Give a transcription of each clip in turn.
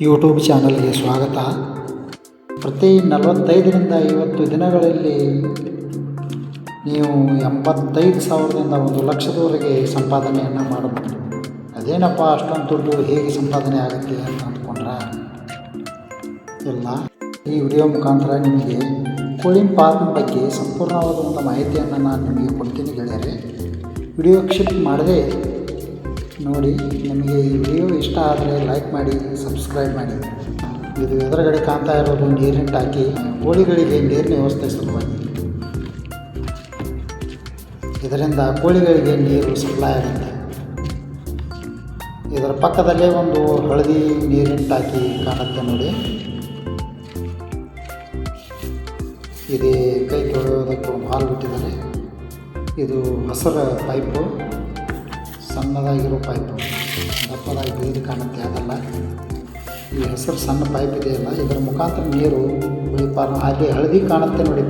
YouTube ಚಾನಲ್ಗೆ ಸ್ವಾಗತ. ಪ್ರತಿ 45ರಿಂದ 50 ದಿನಗಳಲ್ಲಿ ನೀವು 85,000ದಿಂದ 1,00,000ದವರೆಗೆ ಸಂಪಾದನೆಯನ್ನು ಮಾಡಬಹುದು. ಅದೇನಪ್ಪ ಅಷ್ಟೊಂದು ದುಡ್ಡು ಹೇಗೆ ಸಂಪಾದನೆ ಆಗುತ್ತೆ ಅಂತ ಅಂದ್ಕೊಂಡ್ರೆ ಇಲ್ಲ, ಈ ವಿಡಿಯೋ ಮುಖಾಂತರ ನಿಮಗೆ ಕೋಳಿ ಫಾರ್ಮ್ ಬಗ್ಗೆ ಸಂಪೂರ್ಣವಾದ ಒಂದು ಮಾಹಿತಿಯನ್ನು ನಾನು ನಿಮಗೆ ಕೊಡ್ತೀನಿ ಗೆಳೆಯರೆ. ವಿಡಿಯೋ ಸ್ಕಿಪ್ ಮಾಡದೆ ನೋಡಿ. ನಿಮಗೆ ಈ ವಿಡಿಯೋ ಇಷ್ಟ ಆದರೆ ಲೈಕ್ ಮಾಡಿ, ಸಬ್ಸ್ಕ್ರೈಬ್ ಮಾಡಿ. ಇದು ಎದುರುಗಡೆ ಕಾಣ್ತಾ ಇರೋದು ನೀರಿನ ಟಾಕಿ, ಕೋಳಿಗಳಿಗೆ ನೀರಿನ ವ್ಯವಸ್ಥೆ ಸಲುವಾಗಿ. ಇದರಿಂದ ಕೋಳಿಗಳಿಗೆ ನೀರು ಸಪ್ಲೈ ಆಗುತ್ತೆ. ಇದರ ಪಕ್ಕದಲ್ಲೇ ಒಂದು ಹಳದಿ ನೀರಿನ ಟಾಕಿ ಕಾಣುತ್ತೆ ನೋಡಿ. ಇದು ಕೈ ತೊಳೆಯೋದಕ್ಕೆ ಒಂದು ಹಾಲು ಬಿಟ್ಟಿದ್ದಾರೆ. ಇದು ಹಸಿರು ಪೈಪು, ಸಣ್ಣದಾಗಿರೋ ಪೈಪು, ದಪ್ಪದಾಗಿ ಬೆಳೆದು ಕಾಣುತ್ತೆ. ಅದಲ್ಲ, ಈ ಹೆಸರು ಸಣ್ಣ ಪೈಪ್ ಇದೆಯಲ್ಲ, ಇದರ ಮುಖಾಂತರ ನೀರು ಅಲ್ಲಿ ಹಳದಿ ಕಾಣುತ್ತೆ ನೋಡಿ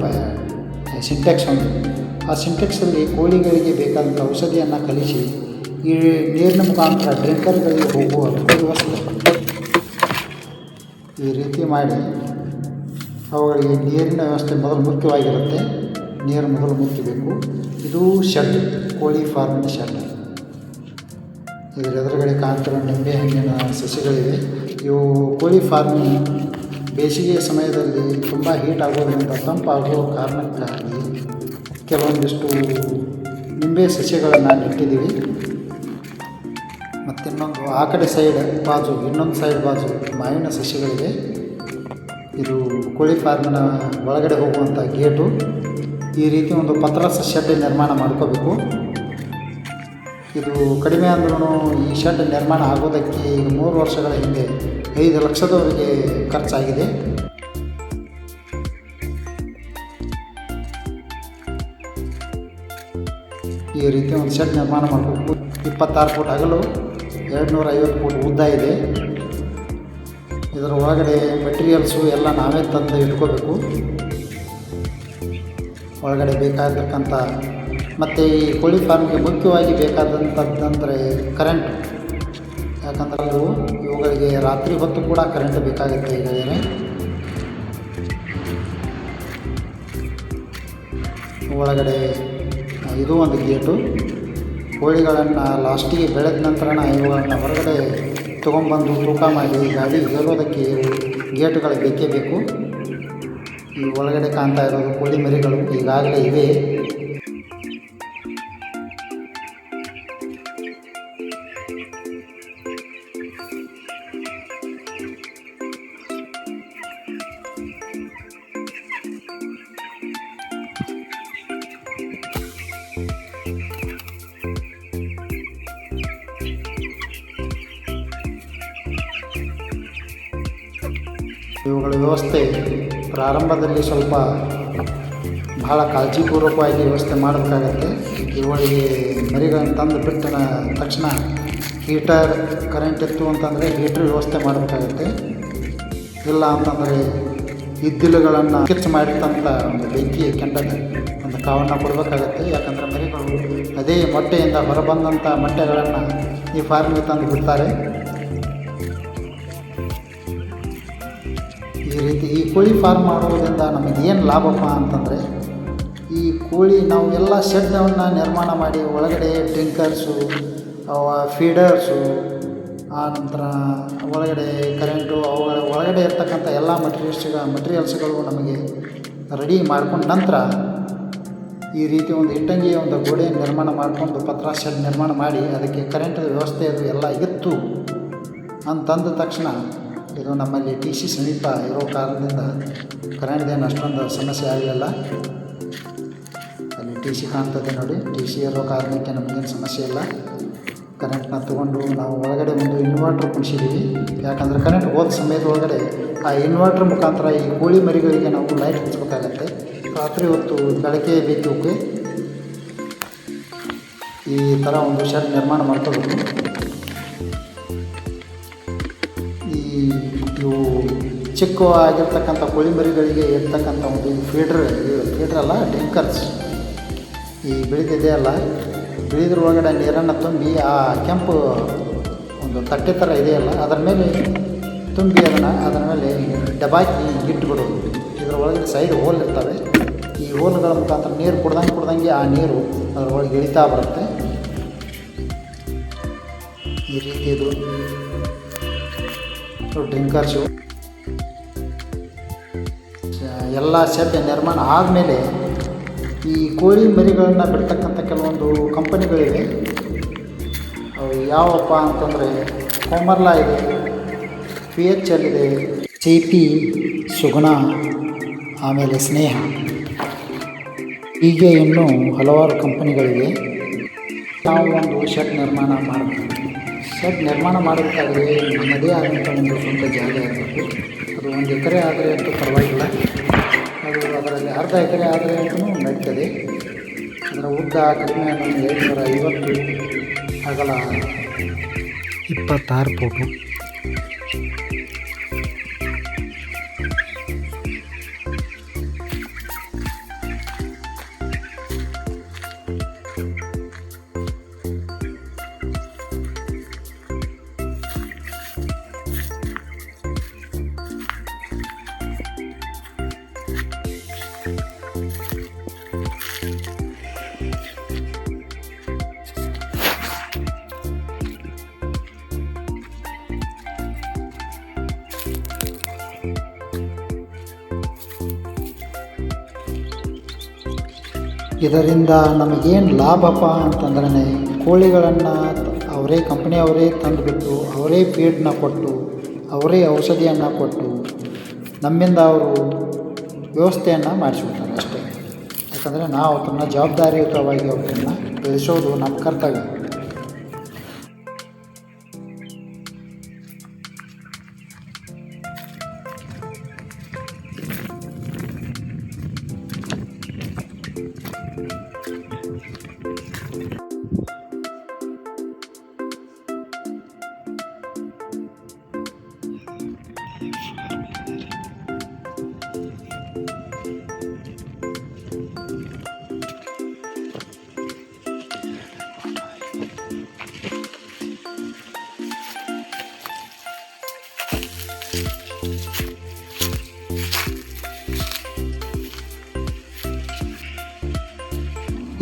ಸಿಂಟೆಕ್ಸ್ ಒಂದು. ಆ ಸಿಂಟೆಕ್ಸಲ್ಲಿ ಕೋಳಿಗಳಿಗೆ ಬೇಕಾದಂಥ ಔಷಧಿಯನ್ನು ಕಲಿಸಿ ಈ ನೀರಿನ ಮುಖಾಂತರ ಡ್ರಿಂಕರ್ಗಳಿಗೆ ಹೋಗುವ ವ್ಯವಸ್ಥೆ ಈ ರೀತಿ ಮಾಡಿ ಅವುಗಳಿಗೆ ನೀರಿನ ವ್ಯವಸ್ಥೆ ಮೊದಲು ಮುಖ್ಯವಾಗಿರುತ್ತೆ. ನೀರು ಮೊದಲು ಮುಖ್ಯಬೇಕು. ಇದು ಶೆಡ್, ಕೋಳಿ ಫಾರ್ಮಿನ ಶೆಡ್. ಇದರ ಎದುರುಗಡೆ ಕಾಣ್ತಿರೋ ನಿಂಬೆ ಹಣ್ಣಿನ ಸಸಿಗಳಿವೆ. ಇವು ಕೋಳಿ ಫಾರ್ಮ್ ಬೇಸಿಗೆ ಸಮಯದಲ್ಲಿ ತುಂಬ ಹೀಟ್ ಆಗೋದ್ರಿಂದ, ತಂಪಾಗುವ ಕಾರಣಕ್ಕಾಗಿ ಕೆಲವೊಂದಿಷ್ಟು ನಿಂಬೆ ಸಸಿಗಳನ್ನು ನೆಟ್ಟಿದ್ದೀವಿ. ಮತ್ತಿನ್ನೊಂದು ಆ ಕಡೆ ಸೈಡ್ ಬಾಜು, ಇನ್ನೊಂದು ಸೈಡ್ ಬಾಜು ಮಾವಿನ ಸಸಿಗಳಿವೆ. ಇದು ಕೋಳಿ ಫಾರ್ಮಿನ ಒಳಗಡೆ ಹೋಗುವಂಥ ಗೇಟು. ಈ ರೀತಿ ಒಂದು ಪತ್ರದ ಶೆಡ್ ನಿರ್ಮಾಣ ಮಾಡ್ಕೋಬೇಕು. ಇದು ಕಡಿಮೆ ಅಂದ್ರೂ ಈ ಶೆಡ್ ನಿರ್ಮಾಣ ಆಗೋದಕ್ಕೆ ಈಗ 3 ವರ್ಷಗಳ ಹಿಂದೆ 5 ಲಕ್ಷದವರೆಗೆ ಖರ್ಚಾಗಿದೆ. ಈ ರೀತಿ ಒಂದು ಶೆಡ್ ನಿರ್ಮಾಣ ಮಾಡಬೇಕು. 26 ಫೂಟ್ ಅಗಲು, 250 ಫೂಟ್ ಉದ್ದ ಇದೆ. ಇದರ ಒಳಗಡೆ ಮೆಟೀರಿಯಲ್ಸು ಎಲ್ಲ ನಾವೇ ತಂದು ಇಟ್ಕೋಬೇಕು. ಒಳಗಡೆ ಬೇಕಾಗಿರ್ತಕ್ಕಂಥ ಮತ್ತು ಈ ಕೋಳಿ ಫಾರ್ಮ್ಗೆ ಮುಖ್ಯವಾಗಿ ಬೇಕಾದಂಥದ್ದಂದರೆ ಕರೆಂಟು. ಯಾಕಂದರೆ ಇವುಗಳಿಗೆ ರಾತ್ರಿ ಹೊತ್ತು ಕೂಡ ಕರೆಂಟ್ ಬೇಕಾಗುತ್ತೆ. ಈಗಾಗಲೇ ಒಳಗಡೆ ಇದು ಒಂದು ಗೇಟು. ಕೋಳಿಗಳನ್ನು ಲಾಸ್ಟಿಗೆ ಬೆಳೆದ ನಂತರ ಇವುಗಳನ್ನು ಹೊರಗಡೆ ತೊಗೊಂಬಂದು ತೂಕ ಮಾಡಿ ಗಾಡಿ ಏರೋದಕ್ಕೆ ಗೇಟುಗಳು ಬೇಕೇ ಬೇಕು. ಈ ಒಳಗಡೆ ಕಾಣ್ತಾ ಇರೋದು ಕೋಳಿ ಮರಿಗಳು ಈಗಾಗಲೇ ಇವೆ. ಇವುಗಳ ವ್ಯವಸ್ಥೆ ಪ್ರಾರಂಭದಲ್ಲಿ ಸ್ವಲ್ಪ ಬಹಳ ಕಾಳಜಿಪೂರ್ವಕವಾಗಿ ವ್ಯವಸ್ಥೆ ಮಾಡಬೇಕಾಗತ್ತೆ. ಇವುಗಳಿಗೆ ಮರಿಗಳನ್ನು ತಂದು ಬಿಟ್ಟ ತಕ್ಷಣ ಹೀಟರ್ ಕರೆಂಟ್ ಇತ್ತು ಅಂತಂದರೆ ಹೀಟ್ರ್ ವ್ಯವಸ್ಥೆ ಮಾಡಬೇಕಾಗತ್ತೆ. ಇಲ್ಲ ಅಂತಂದರೆ ಇದ್ದಿಲುಗಳನ್ನು ಕಿಚ್ಚು ಮಾಡಿದಂಥ ಒಂದು ಬೆಂಕಿ ಕೆಂಡದ ಒಂದು ಕಾವನ್ನು ಕೊಡಬೇಕಾಗತ್ತೆ. ಯಾಕಂದರೆ ಮರಿಗಳು ಅದೇ ಮೊಟ್ಟೆಯಿಂದ ಹೊರಬಂದಂಥ ಮೊಟ್ಟೆಗಳನ್ನು ಈ ಫಾರ್ಮಿಗೆ ತಂದು ಬಿಡ್ತಾರೆ. ಈ ರೀತಿ ಈ ಕೋಳಿ ಫಾರ್ಮ್ ಮಾಡೋದ್ರಿಂದ ನಮಗೆ ಏನು ಲಾಭಪ್ಪ ಅಂತಂದರೆ, ಈ ಕೋಳಿ ನಾವು ಎಲ್ಲ ಶೆಡ್ಡನ್ನು ನಿರ್ಮಾಣ ಮಾಡಿ ಒಳಗಡೆ ಡ್ರಿಂಕರ್ಸು, ಫೀಡರ್ಸು, ಆನಂತರ ಒಳಗಡೆ ಕರೆಂಟು, ಅವುಗಳ ಒಳಗಡೆ ಇರ್ತಕ್ಕಂಥ ಎಲ್ಲ ಮಟೀರಿಯಲ್ಸ್ಗಳು ನಮಗೆ ರೆಡಿ ಮಾಡ್ಕೊಂಡ ನಂತರ ಈ ರೀತಿ ಒಂದು ಇಟ್ಟಂಗಿಯ ಒಂದು ಗೋಡೆ ನಿರ್ಮಾಣ ಮಾಡಿಕೊಂಡು ಪತ್ರ ಶೆಡ್ ನಿರ್ಮಾಣ ಮಾಡಿ ಅದಕ್ಕೆ ಕರೆಂಟದ ವ್ಯವಸ್ಥೆ ಅದು ಎಲ್ಲ ಇತ್ತು ಅಂತಂದ ತಕ್ಷಣ, ಇದು ನಮ್ಮಲ್ಲಿ TC ಸಮೀಪ ಇರೋ ಕಾರಣದಿಂದ ಕರೆಂಟ್ದೇನು ಅಷ್ಟೊಂದು ಸಮಸ್ಯೆ ಆಗಲಿಲ್ಲ. ಅಲ್ಲಿ TC ಕಾಣ್ತದೆ ನೋಡಿ. TC ಇರೋ ಕಾರಣಕ್ಕೆ ನಮಗೇನು ಸಮಸ್ಯೆ ಇಲ್ಲ. ಕರೆಂಟ್ನ ತೊಗೊಂಡು ನಾವು ಒಳಗಡೆ ಒಂದು ಇನ್ವರ್ಟ್ರ್ ಕುಣಿಸಿದ್ದೀವಿ. ಯಾಕಂದರೆ ಕರೆಂಟ್ ಹೋದ ಸಮಯದ ಒಳಗಡೆ ಆ ಇನ್ವರ್ಟ್ರ್ ಮುಖಾಂತರ ಈ ಕೋಳಿ ಮರಿಗಳಿಗೆ ನಾವು ಲೈಟ್ ಹಚ್ಚಬೇಕಾಗತ್ತೆ. ರಾತ್ರಿ ಹೊತ್ತು ಬೆಳಗ್ಗೆ ಬೇಕು. ಈ ಥರ ಒಂದು ಶೆಡ್ ನಿರ್ಮಾಣ ಮಾಡ್ಕೋಬೇಕು. ಇವು ಚಿಕ್ಕ ಆಗಿರ್ತಕ್ಕಂಥ ಕೋಳಿ ಮರಿಗಳಿಗೆ ಇರ್ತಕ್ಕಂಥ ಒಂದು ಫೀಡ್ರ್ ಅಲ್ಲ, ಡ್ರಿಂಕರ್ಸ್. ಈ ಬೆಳೀತಿದೆಯಲ್ಲ, ಬೆಳೆದ್ರೊಳಗಡೆ ನೀರನ್ನು ತುಂಬಿ ಆ ಕೆಂಪು ಒಂದು ತಟ್ಟೆ ಥರ ಇದೆಯಲ್ಲ, ಅದರ ಮೇಲೆ ತುಂಬಿ ಅದರ ಮೇಲೆ ದಬಾಕಿ ಇಟ್ಟುಬಿಡೋದು. ಇದರ ಒಳಗೆ ಸೈಡ್ ಹೋಲ್ ಇರ್ತವೆ. ಈ ಹೋಲ್ಗಳ ಮುಖಾಂತರ ನೀರು ಕುಡ್ದಂಗೆ ಆ ನೀರು ಅದರೊಳಗೆ ಇಳಿತಾ ಬರುತ್ತೆ. ಈ ರೀತಿ ಇದು ಡ್ರಿಂಕರ್ಸು ಎಲ್ಲ ಶೆಡ್ ನಿರ್ಮಾಣ ಆದಮೇಲೆ ಈ ಕೋಳಿ ಮರಿಗಳನ್ನು ಬಿಡ್ತಕ್ಕಂಥ ಕೆಲವೊಂದು ಕಂಪನಿಗಳಿವೆ. ಅವು ಯಾವಪ್ಪ ಅಂತಂದರೆ ಕೋಮರ್ಲಾ ಇದೆ, PHL ಇದೆ, CP, ಸುಗುಣ, ಆಮೇಲೆ ಸ್ನೇಹ, ಹೀಗೆ ಇನ್ನೂ ಹಲವಾರು ಕಂಪನಿಗಳಿವೆ. ನಾವು ಒಂದು ಶೆಡ್ ನಿರ್ಮಾಣ ಮಾಡಬೇಕು. ಶೆಡ್ ನಿರ್ಮಾಣ ಮಾಡಬೇಕಾದ್ರೆ ನಮ್ಮದೇ ಆದಂಥ ಒಂದು ಸ್ವಂತ ಜಾಗ ಇರಬೇಕು. ಅದು 1 ಎಕರೆ ಆದರೆ ಅಂತೂ ಪರವಾಗಿಲ್ಲ. ಅದು ಅದರಲ್ಲಿ ಅರ್ಧ ಎಕರೆ ಆದರೆ ಅಂತಲೂ ನಡೀತದೆ. ಅದರ ಉದ್ದ ಕಡಿಮೆ 750, ಅಗಲ 26 ಫೂಟು. ಇದರಿಂದ ನಮಗೇನು ಲಾಭಪ್ಪ ಅಂತಂದ್ರೆ ಕೋಳಿಗಳನ್ನು ಕಂಪನಿಯವರೇ ತಂದುಬಿಟ್ಟು ಅವರೇ ಫೀಡನ್ನ ಕೊಟ್ಟು ಅವರೇ ಔಷಧಿಯನ್ನು ಕೊಟ್ಟು ನಮ್ಮಿಂದ ಅವರು ವ್ಯವಸ್ಥೆಯನ್ನು ಮಾಡಿಸ್ಬಿಡ್ತಾರೆ ಅಷ್ಟೇ. ಯಾಕಂದರೆ ನಾವು ಅದನ್ನು ಜವಾಬ್ದಾರಿಯುತವಾಗಿ ಅವರನ್ನು ಬೆಳೆಸೋದು ನಮ್ಮ ಕರ್ತವ್ಯ.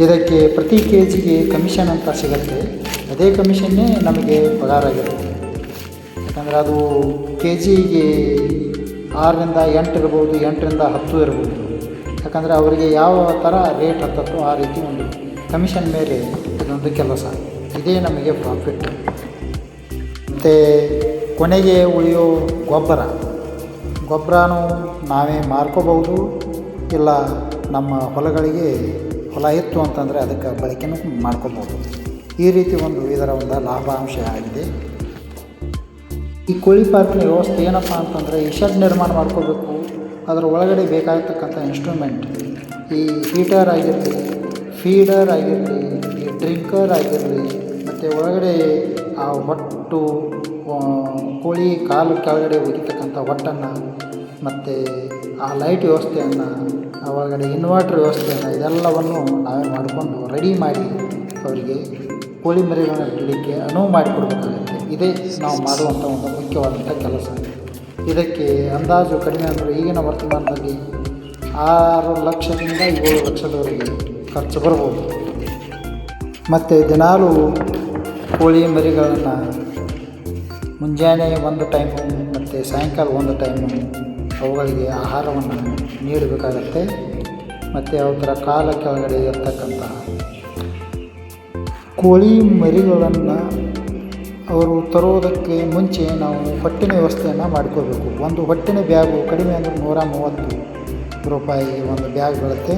ಇದಕ್ಕೆ ಪ್ರತಿ ಕೆಜಿಗೆ ಕಮಿಷನ್ ಅಂತ ಸಿಗುತ್ತೆ. ಅದೇ ಕಮಿಷನ್ನೇ ನಮಗೆ ಪಗಾರ ಆಗಿರುತ್ತೆ. ಯಾಕಂದರೆ ಅದು ಕೆಜಿಗೆ 6ರಿಂದ 8 ಇರ್ಬೋದು, 8ರಿಂದ 10 ಇರ್ಬೋದು. ಯಾಕಂದರೆ ಅವರಿಗೆ ಯಾವ ಥರ ರೇಟ್ ಹತ್ತತ್ತೋ ಆ ರೀತಿ ಒಂದು ಕಮಿಷನ್ ಮೇಲೆ ಇದೊಂದು ಕೆಲಸ. ಇದೇ ನಮಗೆ ಪ್ರಾಫಿಟ್. ಮತ್ತು ಕೊನೆಗೆ ಉಳಿಯೋ ಗೊಬ್ಬರನೂ ನಾವೇ ಮಾರ್ಕೋಬಹುದು. ಇಲ್ಲ ನಮ್ಮ ಹೊಲಗಳಿಗೆ ಹೊಲ ಇತ್ತು ಅಂತಂದರೆ ಅದಕ್ಕೆ ಬಳಕೆನೂ ಮಾಡ್ಕೋಬೋದು. ಈ ರೀತಿ ಇದರ ಒಂದು ಲಾಭಾಂಶ ಆಗಿದೆ. ಈ ಕೋಳಿ ಪಾರ್ಕ್ನ ವ್ಯವಸ್ಥೆ ಏನಪ್ಪ ಅಂತಂದರೆ ಈ ಶೆಡ್ ನಿರ್ಮಾಣ ಮಾಡ್ಕೋಬೇಕು. ಅದರ ಒಳಗಡೆ ಬೇಕಾಗಿರ್ತಕ್ಕಂಥ ಇನ್ಸ್ಟ್ರೂಮೆಂಟ್, ಈ ಹೀಟರ್ ಆಗಿರಲಿ, ಫೀಡರ್ ಆಗಿರಲಿ, ಈ ಡ್ರಿಂಕರ್ ಆಗಿರಲಿ, ಮತ್ತು ಒಳಗಡೆ ಆ ಹೊಟ್ಟು ಕೋಳಿ ಕಾಲು ಕೆಳಗಡೆ ಒಗಿತಕ್ಕಂಥ ಹೊಟ್ಟನ್ನು, ಮತ್ತು ಆ ಲೈಟ್ ವ್ಯವಸ್ಥೆಯನ್ನು, ಒಳಗಡೆ ಇನ್ವರ್ಟರ್ ವ್ಯವಸ್ಥೆಯನ್ನು, ಇದೆಲ್ಲವನ್ನು ನಾವೇ ಮಾಡಿಕೊಂಡು ರೆಡಿ ಮಾಡಿ ಅವರಿಗೆ ಕೋಳಿ ಮರಿಗಳನ್ನು ಬಿಡಲಿಕ್ಕೆ ಅನುವು ಮಾಡಿಕೊಡ್ಬೇಕಾಗುತ್ತೆ. ಇದೇ ನಾವು ಮಾಡುವಂಥ ಒಂದು ಮುಖ್ಯವಾದಂಥ ಕೆಲಸ. ಇದಕ್ಕೆ ಅಂದಾಜು ಕಡಿಮೆ ಅಂದರೆ ಈಗಿನ ವರ್ತಮಾನದಲ್ಲಿ 6 ಲಕ್ಷದಿಂದ 7 ಲಕ್ಷದವರೆಗೆ ಖರ್ಚು ಬರ್ಬೋದು. ಮತ್ತು ದಿನಾಲೂ ಕೋಳಿ ಮರಿಗಳನ್ನು ಮುಂಜಾನೆ ಒಂದು ಟೈಮು ಮತ್ತು ಸಾಯಂಕಾಲ ಒಂದು ಟೈಮು ಅವುಗಳಿಗೆ ಆಹಾರವನ್ನು ನೀಡಬೇಕಾಗತ್ತೆ. ಮತ್ತು ಅವರ ಕಾಲ ಕೆಳಗಡೆ ಇರ್ತಕ್ಕಂಥ ಕೋಳಿ ಮರಿಗಳನ್ನು ಅವರು ತರೋದಕ್ಕೆ ಮುಂಚೆ ನಾವು ಹೊಟ್ಟಿನ ವ್ಯವಸ್ಥೆಯನ್ನು ಮಾಡ್ಕೋಬೇಕು. ಒಂದು ಹೊಟ್ಟಿನ ಬ್ಯಾಗು ಕಡಿಮೆ ಅಂದರೆ 130 ರೂಪಾಯಿಗೆ ಒಂದು ಬ್ಯಾಗ್ ಬೀಳುತ್ತೆ.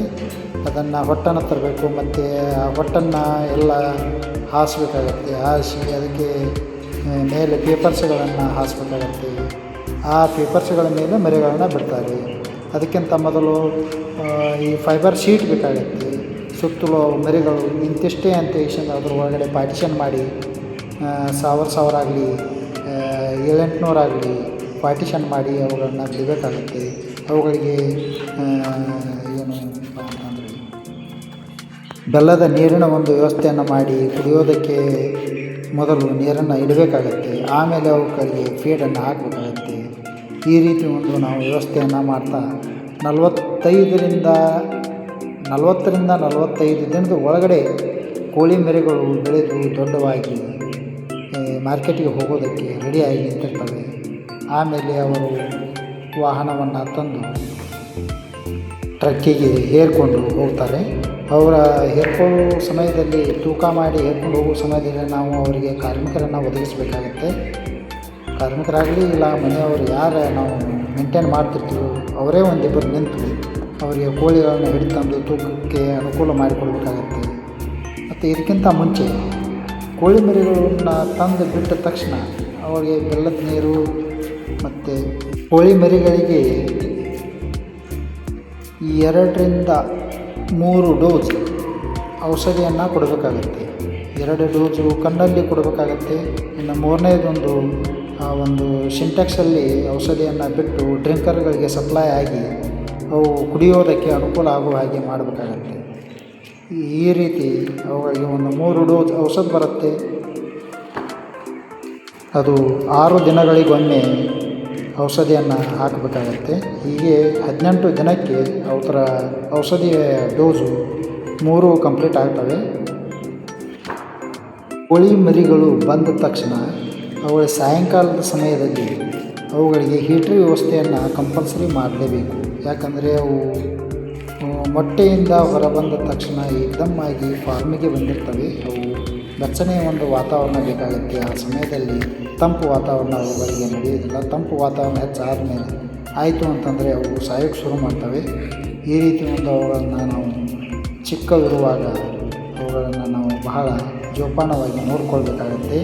ಅದನ್ನು ಹೊಟ್ಟನ್ನು ತರಬೇಕು. ಮತ್ತು ಆ ಹೊಟ್ಟನ್ನು ಎಲ್ಲ ಹಾಸಬೇಕಾಗತ್ತೆ. ಹಾಸಿ ಅದಕ್ಕೆ ಮೇಲೆ ಪೇಪರ್ಸ್ಗಳನ್ನು ಹಾಸಬೇಕಾಗತ್ತೆ. ಆ ಪೇಪರ್ಸ್ಗಳ ಮೇಲೆ ಮರಿಗಳನ್ನು ಬಿಡ್ತಾರೆ. ಅದಕ್ಕಿಂತ ಮೊದಲು ಈ ಫೈಬರ್ ಶೀಟ್ ಬೇಕಾಗುತ್ತೆ. ಸುತ್ತಲೂ ಮರಿಗಳು ಇಂತಿಷ್ಟೇ ಅಂತ ಅದ್ರ ಒಳಗಡೆ ಪಾರ್ಟಿಷನ್ ಮಾಡಿ 1000 ಆಗಲಿ 700-800 ಆಗಲಿ ಪಾರ್ಟಿಷನ್ ಮಾಡಿ ಅವುಗಳನ್ನ ಬಿಡಬೇಕಾಗುತ್ತೆ. ಅವುಗಳಿಗೆ ಏನು ಅಂತಂದರೆ ಬೆಲ್ಲದ ನೀರಿನ ಒಂದು ವ್ಯವಸ್ಥೆಯನ್ನು ಮಾಡಿ ಕುಡಿಯೋದಕ್ಕೆ ಮೊದಲು ನೀರನ್ನು ಇಡಬೇಕಾಗತ್ತೆ. ಆಮೇಲೆ ಅವುಗಳಿಗೆ ಫೀಡನ್ನು ಹಾಕಬೇಕಾಗತ್ತೆ. ಈ ರೀತಿ ಒಂದು ನಾವು ವ್ಯವಸ್ಥೆಯನ್ನು ಮಾಡ್ತಾ 40 ದಿನದ ಒಳಗಡೆ ಕೋಳಿ ಮರಿಗಳು ಬೆಳೆದು ದೊಡ್ಡವಾಗಿ ಮಾರ್ಕೆಟಿಗೆ ಹೋಗೋದಕ್ಕೆ ರೆಡಿಯಾಗಿ ನಿಂತಿರ್ತವೆ. ಆಮೇಲೆ ಅವರು ವಾಹನವನ್ನು ತಂದು ಟ್ರಕ್ಕಿಗೆ ಹೇರ್ಕೊಂಡು ಹೋಗ್ತಾರೆ. ಅವರ ಹೇರ್ಕೊಳ್ಳೋ ಸಮಯದಲ್ಲಿ ತೂಕ ಮಾಡಿ ಹೇರ್ಕೊಂಡು ಹೋಗೋ ಸಮಯದಲ್ಲಿ ನಾವು ಅವರಿಗೆ ಕಾರ್ಮಿಕರನ್ನು ಒದಗಿಸಬೇಕಾಗತ್ತೆ. ಕಾರ್ಮಿಕರಾಗಲಿ ಇಲ್ಲ ಮನೆಯವರು ಯಾರು ನಾವು ಮೇಂಟೈನ್ ಮಾಡ್ತಿರ್ತೀವೋ ಅವರೇ ಒಂದಿಬ್ಬರು ನಿಂತು ಅವರಿಗೆ ಕೋಳಿಗಳನ್ನು ಹಿಡಿತಂದು ತೂಕಕ್ಕೆ ಅನುಕೂಲ ಮಾಡಿಕೊಡ್ಬೇಕಾಗತ್ತೆ. ಮತ್ತು ಇದಕ್ಕಿಂತ ಮುಂಚೆ ಕೋಳಿ ಮರಿಗಳನ್ನ ತಂದು ಬಿಟ್ಟ ತಕ್ಷಣ ಅವರಿಗೆ ಬೆಲ್ಲದ ನೀರು ಮತ್ತು ಕೋಳಿ ಮರಿಗಳಿಗೆ 2-3 ಡೋಸ್ ಔಷಧಿಯನ್ನು ಕೊಡಬೇಕಾಗತ್ತೆ. 2 ಡೋಸು ಕಣ್ಣಲ್ಲಿ ಕೊಡಬೇಕಾಗತ್ತೆ. ಇನ್ನು 3ನೇದೊಂದು ಒಂದು ಸಿಂಟೆಕ್ಸಲ್ಲಿ ಔಷಧಿಯನ್ನು ಬಿಟ್ಟು ಡ್ರಿಂಕರ್ಗಳಿಗೆ ಸಪ್ಲೈ ಆಗಿ ಅವು ಕುಡಿಯೋದಕ್ಕೆ ಅನುಕೂಲ ಆಗುವ ಹಾಗೆ ಮಾಡಬೇಕಾಗತ್ತೆ. ಈ ರೀತಿ ಅವುಗಳಿಗೆ ಒಂದು 3 ಡೋಸ್ ಔಷಧ ಬರುತ್ತೆ. ಅದು 6 ದಿನಗಳಿಗೊಮ್ಮೆ ಔಷಧಿಯನ್ನು ಹಾಕಬೇಕಾಗತ್ತೆ. ಹೀಗೆ 18 ದಿನಕ್ಕೆ ಅವರ ಔಷಧಿಯ ಡೋಸು 3 ಕಂಪ್ಲೀಟ್ ಆಗ್ತವೆ. ಕೋಳಿ ಮರಿಗಳು ಬಂದ ತಕ್ಷಣ ಅವುಗಳ ಸಾಯಂಕಾಲದ ಸಮಯದಲ್ಲಿ ಅವುಗಳಿಗೆ ಹೀಟ್ರ್ ವ್ಯವಸ್ಥೆಯನ್ನು ಕಂಪಲ್ಸರಿ ಮಾಡಲೇಬೇಕು. ಯಾಕಂದರೆ ಅವು ಮೊಟ್ಟೆಯಿಂದ ಹೊರಬಂದ ತಕ್ಷಣ ಏಕದಮ್ಮಾಗಿ ಫಾರ್ಮಿಗೆ ಬಂದಿರ್ತವೆ. ಅವು ಬೆಚ್ಚನೆಯ ಒಂದು ವಾತಾವರಣ ಬೇಕಾಗುತ್ತೆ. ಆ ಸಮಯದಲ್ಲಿ ತಂಪು ವಾತಾವರಣ ಅವುಗಳಿಗೆ ನಡೆಯೋದಿಲ್ಲ. ತಂಪು ವಾತಾವರಣ ಹೆಚ್ಚಾದ ಮೇಲೆ ಆಯಿತು ಅಂತಂದರೆ ಅವು ಸಾಯೋಕ್ಕೆ ಶುರು ಮಾಡ್ತವೆ. ಈ ರೀತಿ ಒಂದು ಅವುಗಳನ್ನು ನಾವು ಚಿಕ್ಕವಿರುವಾಗ ಅವುಗಳನ್ನು ನಾವು ಬಹಳ ಜೋಪಾನವಾಗಿ ನೋಡಿಕೊಳ್ಬೇಕಾಗತ್ತೆ.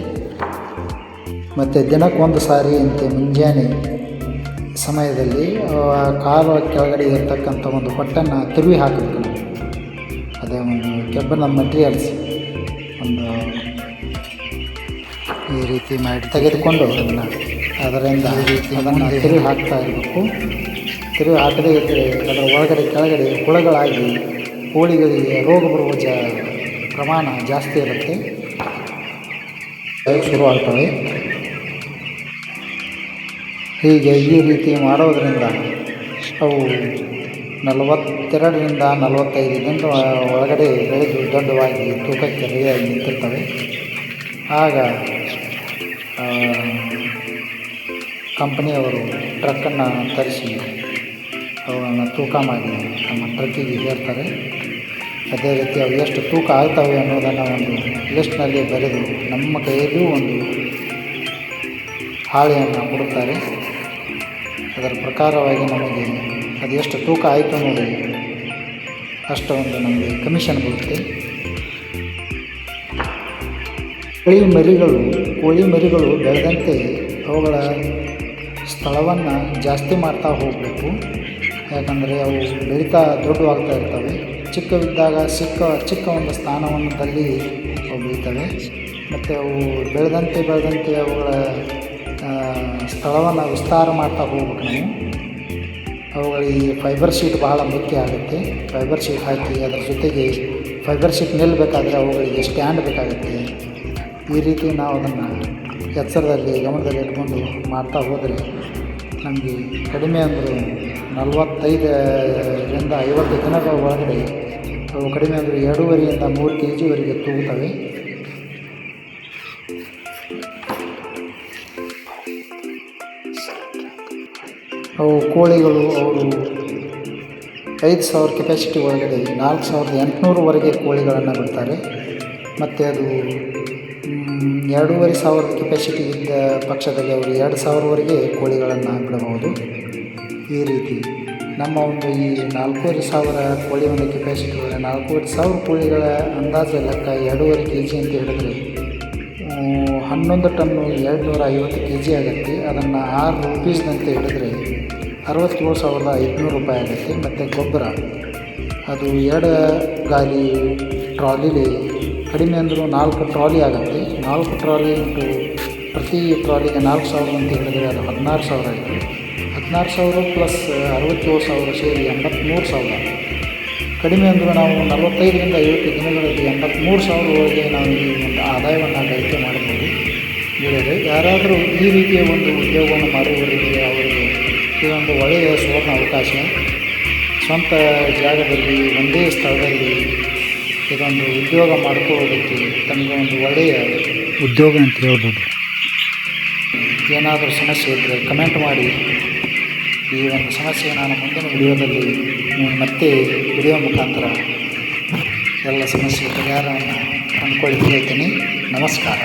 ಮತ್ತು ದಿನಕ್ಕೊಂದು ಸಾರಿ ಅಂತೆ ಮುಂಜಾನೆ ಸಮಯದಲ್ಲಿ ಕಾಲು ಕೆಳಗಡೆ ಇರತಕ್ಕಂಥ ಒಂದು ಹೊಟ್ಟನ್ನು ತಿರುವಿ ಹಾಕಬೇಕು. ಅದೇ ಒಂದು ಕೆಬ್ಬನ ಮಟೀರಿಯಲ್ಸ್ ಒಂದು ಈ ರೀತಿ ಮಾಡಿ ತೆಗೆದುಕೊಂಡು ಅದರಿಂದ ಈ ರೀತಿ ಅದನ್ನು ತಿರುವಿ ಹಾಕ್ತಾ ಇರಬೇಕು. ತಿರುವಿ ಹಾಕದೇ ಇದ್ದರೆ ಅದರ ಒಳಗಡೆ ಕೆಳಗಡೆ ಹುಳಗಳಾಗಿ ಕೋಳಿಗಳಿಗೆ ರೋಗ ಬರುವ ಪ್ರಮಾಣ ಜಾಸ್ತಿ ಇರುತ್ತೆ, ಶುರುವಾಗ್ತವೆ. ಹೀಗೆ ಈ ರೀತಿ ಮಾಡೋದರಿಂದ ಅವು 42-45 ದಿನದ ಒಳಗಡೆ ಬೆಳೆದು ದೊಡ್ಡವಾಗಿ ತೂಕಕ್ಕೆ ರೆಡಿಯಾಗಿ ನಿಂತಿರ್ತವೆ. ಆಗ ಕಂಪನಿಯವರು ಟ್ರಕ್ಕನ್ನು ತರಿಸಿ ಅವುಗಳನ್ನು ತೂಕ ಮಾಡಿ ನಮ್ಮ ಟ್ರಕ್ಕಿಗೆ ಹೇರ್ತಾರೆ. ಅದೇ ರೀತಿ ಅವು ಎಷ್ಟು ತೂಕ ಆಗ್ತವೆ ಅನ್ನೋದನ್ನು ಒಂದು ಲಿಸ್ಟ್ನಲ್ಲಿ ಬರೆದು ನಮ್ಮ ಕೈಯಲ್ಲಿಯೂ ಒಂದು ಹಾಳೆಯನ್ನು ಕೊಡುತ್ತಾರೆ. ಅದರ ಪ್ರಕಾರವಾಗಿ ನಮಗೆ ಅದು ಎಷ್ಟು ತೂಕ ಆಯಿತು ಅನ್ನೋದು ಅಷ್ಟು ಒಂದು ನಮಗೆ ಕಮಿಷನ್ ಬರುತ್ತೆ. ಕೋಳಿ ಮರಿಗಳು ಬೆಳೆದಂತೆ ಅವುಗಳ ಸ್ಥಳವನ್ನು ಜಾಸ್ತಿ ಮಾಡ್ತಾ ಹೋಗಬೇಕು. ಯಾಕಂದರೆ ಅವು ಬೆಳೀತಾ ದೊಡ್ಡವಾಗ್ತಾ ಇರ್ತವೆ. ಚಿಕ್ಕವಿದ್ದಾಗ ಚಿಕ್ಕ ಒಂದು ಸ್ಥಾನವನ್ನದಲ್ಲಿ ಅವು ಬೆಳೀತವೆ. ಮತ್ತು ಅವು ಬೆಳೆದಂತೆ ಅವುಗಳ ಸ್ಥಳವನ್ನು ವಿಸ್ತಾರ ಮಾಡ್ತಾ ಹೋಗ್ಬೇಕು ನಾವು. ಅವುಗಳಿಗೆ ಫೈಬರ್ ಶೀಟ್ ಬಹಳ ಮುಖ್ಯ ಆಗುತ್ತೆ. ಫೈಬರ್ ಶೀಟ್ ಹಾಕಿ ಅದರ ಜೊತೆಗೆ ಫೈಬರ್ ಶೀಟ್ ನಿಲ್ಲಬೇಕಾದ್ರೆ ಅವುಗಳಿಗೆ ಸ್ಟ್ಯಾಂಡ್ ಬೇಕಾಗುತ್ತೆ. ಈ ರೀತಿ ನಾವು ಅದನ್ನು ಎಚ್ಚರದಲ್ಲಿ ಗಮನದಲ್ಲಿ ಇಟ್ಕೊಂಡು ಮಾಡ್ತಾ ಹೋದರೆ ನಮಗೆ ಕಡಿಮೆ ಅಂದರೂ 45-50 ದಿನಗಳ ಒಳಗಡೆ ಅವು ಕಡಿಮೆ ಅಂದರೆ 2.5-3 kgವರೆಗೆ ತೂಗುತ್ತವೆ. ಅವು ಕೋಳಿಗಳು ಅವರು 5,000 ಕೆಪಾಸಿಟಿ ಒಳಗಡೆ 4,800ವರೆಗೆ ಕೋಳಿಗಳನ್ನು ಬಿಡ್ತಾರೆ. ಮತ್ತು ಅದು 2,500 ಕೆಪಾಸಿಟಿ ಇದ್ದ ಪಕ್ಷದಲ್ಲಿ ಅವರು 2,000ವರೆಗೆ ಕೋಳಿಗಳನ್ನು ಬಿಡಬಹುದು. ಈ ರೀತಿ ನಮ್ಮ ಒಂದು ಈ 4,500 ಕೋಳಿ ಒಂದು ಕೆಪಾಸಿಟಿ ಒಳಗೆ 4,500 ಕೋಳಿಗಳ ಅಂದಾಜು ಲೆಕ್ಕ 2.5 kg ಅಂತ ಹೇಳಿದ್ರೆ 11 ಟನ್ನು 250 kg ಆಗುತ್ತೆ. ಅದನ್ನು 6 ರೂಪೀಸ್ದಂತೆ ಹಿಡಿದ್ರೆ 67,500 ರೂಪಾಯಿ ಆಗುತ್ತೆ. ಮತ್ತು ಗೊಬ್ಬರ ಅದು 2 ಗಾಲಿ ಟ್ರಾಲಿಲಿ ಕಡಿಮೆ ಅಂದರೂ 4 ಟ್ರಾಲಿ ಆಗುತ್ತೆ. 4 ಟ್ರಾಲಿ ಇಂಟು ಪ್ರತಿ ಟ್ರಾಲಿಗೆ 4,000 ಅಂತ ಹೇಳಿದರೆ ಅದು 16,000 ಆಯಿತು. 16,000 ಪ್ಲಸ್ 67,000 ಸೇರಿ 83,000. ಕಡಿಮೆ ಅಂದರೂ ನಾವು 45-50 ದಿನಗಳಲ್ಲಿ 83,000ವರೆಗೆ ನಾವು ಈ ಒಂದು ಆದಾಯವನ್ನು ಗಳಿಕೆ ಮಾಡಬಹುದು. ಹೇಳಿದರೆ ಯಾರಾದರೂ ಈ ರೀತಿಯ ಒಂದು ಉದ್ಯೋಗವನ್ನು ಮಾಡುವವರಿಗೆ ಅವರಿಗೆ ಇದೊಂದು ಒಳ್ಳೆಯ ಸುವರ್ಣ ಅವಕಾಶ. ಸ್ವಂತ ಜಾಗದಲ್ಲಿ ಒಂದೇ ಸ್ಥಳದಲ್ಲಿ ಇದೊಂದು ಉದ್ಯೋಗ ಮಾಡಿಕೊಳ್ಳೋದಕ್ಕೆ ತಮಗೆ ಒಂದು ಒಳ್ಳೆಯ ಉದ್ಯೋಗ ಅಂತ ಹೇಳ್ಬೋದು. ಏನಾದರೂ ಸಮಸ್ಯೆ ಇದ್ದರೆ ಕಮೆಂಟ್ ಮಾಡಿ. ಈ ಒಂದು ಸಮಸ್ಯೆ ನಾನು ಮುಂದಿನ ವಿಡಿಯೋದಲ್ಲಿ ಮತ್ತೆ ವಿಡಿಯೋ ಮುಖಾಂತರ ಎಲ್ಲ ಸಮಸ್ಯೆ ಪರಿಹಾರವನ್ನು ಕಂಡುಕೊಳ್ಳಿ ಹೇಳ್ತೀನಿ. ನಮಸ್ಕಾರ.